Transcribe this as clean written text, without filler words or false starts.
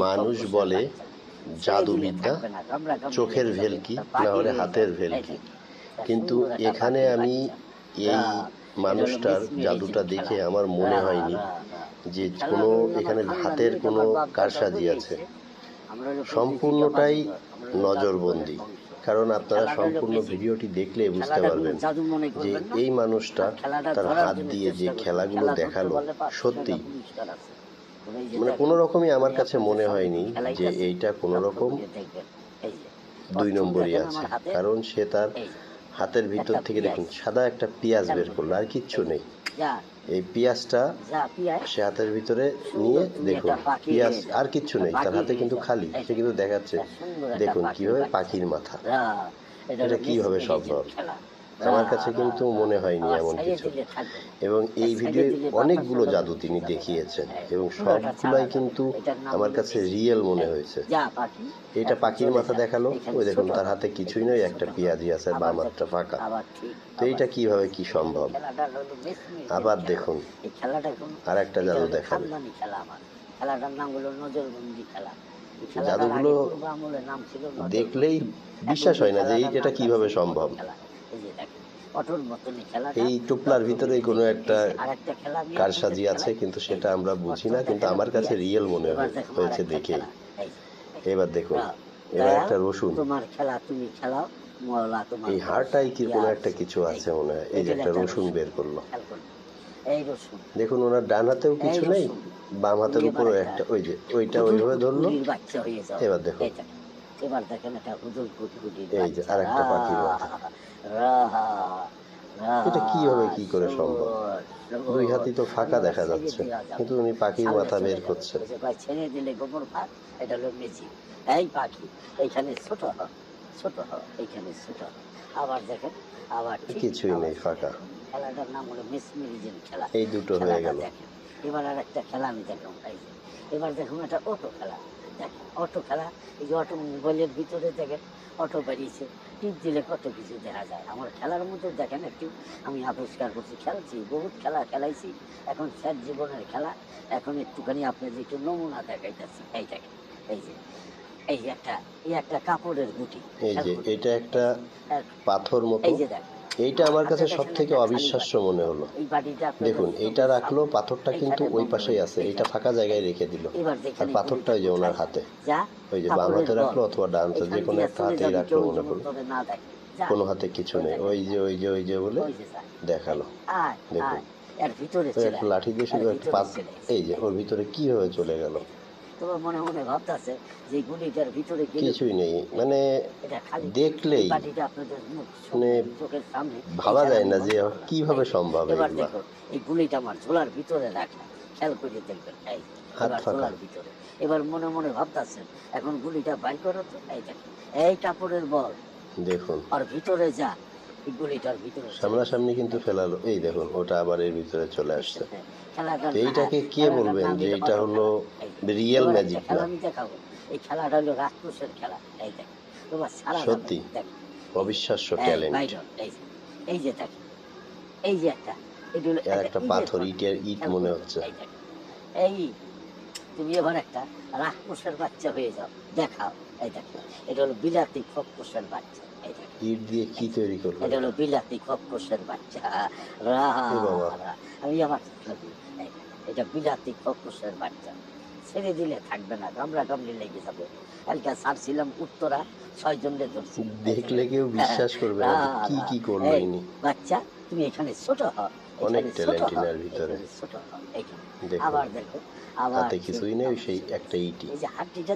মানুষ বলে জাদুবিদ্যা, চোখের ভেলকি, না হলে হাতের ভেলকি, কিন্তু এখানে আমি এই মানুষটার জাদুটা দেখে আমার মনে হয়নি যে কোনো এখানে হাতের কোনো কারসাজি আছে। সম্পূর্ণটাই নজরবন্দি, কারণ আপনারা সম্পূর্ণ ভিডিওটি দেখলে বুঝতে পারবেন যে এই মানুষটা তার হাত দিয়ে যে খেলাগুলো দেখালো, সত্যি মানে কোনো রকমই আমার কাছে মনে হয়নি যে এইটা কোনো রকম 2 নম্বরই আছে, কারণ সে তার হাতের ভিতর থেকে দেখুন সাদা একটা পেঁয়াজ বের করলো, আর কিচ্ছু নেই। এই পেঁয়াজটা সে হাতের ভিতরে নিয়ে দেখুন, পেঁয়াজ আর কিচ্ছু নেই, তার হাতে কিন্তু খালি। সে কিন্তু দেখাচ্ছে দেখুন কিভাবে পাখির মাথা, এটা কিভাবে সম্ভব। আমার কাছে কিন্তু মনে হয়নি এমন কিছু। এবং এই ভিডিও অনেকগুলো জাদু তিনি দেখিয়েছেন এবং সবগুলাই কিন্তু আমার কাছে রিয়েল মনে হয়েছে। এটা পাখির মাথা দেখালো, ওই দেখুন তার হাতে কিছুই নয়, একটা পেঁয়াজি আছে, বাম হাতটা ফাঁকা। তো এইটা কিভাবে কি সম্ভব? আবার দেখুন আর একটা জাদু দেখাবে। জাদুগুলো দেখলেই বিশ্বাস হয় না যে এটা কিভাবে সম্ভব। এই টুপলার ভিতরে কোনো একটা কারসাজি আছে, কিন্তু সেটা আমরা বুঝি না, কিন্তু আমার কাছে রিয়েল মনে হয়েছে দেখে। এবার দেখুন, এবার একটা রসুন, এই হাড়টাই কি কোনো একটা কিছু আছে মনে হয়। এই যে একটা রসুন বের করলো, দেখুন ওনার ডান হাতেও কিছু নেই, বাম হাতের উপরেও একটা, ওই যে ওইটা ওইভাবে ধরলো। এবার দেখুন, এই যে আর একটা পাখির মাথা। এটা কিভাবে কি করে সম্ভব? 2 হাতই তো ফাঁকা দেখা যাচ্ছে, কিন্তু উনি পাখির মাথা বের করছে। ছেড়ে দিলে গোবর ভাত, এটা হলো মেজি। এই পাখি এইখানে ছোট ছোট এইখানে ছোট, আবার দেখেন আবার কিছুই নেই, ফাঁকা। খেলাটার নাম হলো মেসমেরিজম খেলা। এই দুটো হয়ে গেল। এবার আর একটা খেলা আমি দেখলাম, এবার দেখুন এটা অটো খেলা। দেখেন অটো খেলা, এই যে অটো মোবাইলের ভিতরে দেখেন অটো বেরিয়েছে, টিপ দিলে কত কিছু দেখা যায়। আমার খেলার মধ্যে দেখেন একটু আমি আবিষ্কার করছি, খেলছি, বহুত খেলা খেলাইছি, এখন স্যার জীবনের খেলা। এখন একটুখানি আপনাদের একটু নমুনা দেখাইতেছি। এই দেখেন, এই যে একটা কাপড়ের গুটি, এই যে এটা একটা পাথর মতো। এইটা আমার কাছে সব থেকে অবিশ্বাস্য মনে হলো। দেখুন এইটা রাখলো, পাথরটা কিন্তু ওই পাশেই আছে, এইটা ফাঁকা জায়গায় রেখে দিল, আর পাথরটা ওই যে ওনার হাতে, ওই যে বাম হাতে রাখলো অথবা ডান হাতে, যে কোনো একটা হাতেই রাখলো মনে করলো। কোনো হাতে কিছু নেই, ওই যে ওই যে ওই যে বলে দেখালো। দেখুন একটা লাঠি দিয়ে শুধু একটা এই যে ওর ভিতরে কিভাবে চলে গেল। মনে মনে ভাবতেছে যে গুলিটার ভিতরে কিছুই নেই, মানে দেখলেই মানে ভাবা যায় না যে কিভাবে সম্ভব। এই গুলিটা আমার ঝোলার ভিতরে রাখলাম, খেয়াল করে দেখবেন, হাত ফাঁকা। ভিতরে এবার মনে মনে ভাবতেছেন এখন গুলিটা বাইর করো তো, এই দেখেন এই কাপড়ের বল, দেখুন আর ভিতরে যা, এই গুলিটার ভিতরে সামনাসামনি কিন্তু ফেলালো। এই দেখুন ওটা আবার এর ভিতরে চলে আসছে। এইটাকে কে বলবেন যে এটা হলো রিয়েল ম্যাজিক না? আমি দেখাবো এই খেলাটা হলো রাক্ষসের খেলা। এই দেখেন তোমার সারা সত্যি অবিশ্বাস্য ট্যালেন্ট। এই যে দেখেন, এই যে একটা পাথর, ইট মনে হচ্ছে। এই তুমি এবার একটা রাক্ষসের বাচ্চা হয়ে যাও, দেখাও। এই দেখেন এটা হলো বিলাতি খপ্পসের বাচ্চা। ইট দিয়ে কি তৈরি করলো? এটা হলো বিলাতি খপ্পসের বাচ্চা। আমি আমার এটা বিলাতি খপ্পসের বাচ্চা, ছেড়ে দিলে থাকবে না, গামড়া গামড়ি লেগে যাবে। কালকে ছাড়ছিলাম উত্তরা, 6 জনকে ধরছি। দেখলে কেউ বিশ্বাস করবে না কি কি করলো ইনি। বাচ্চা তুমি এখানে ছোট হও, অনেক ট্যালেন্ট এর ভিতরে। ছোট হও, আবার দেখো আবার হাতে কিছুই নেই, সেই একটা ইটি। এই যে হাড্ডিটা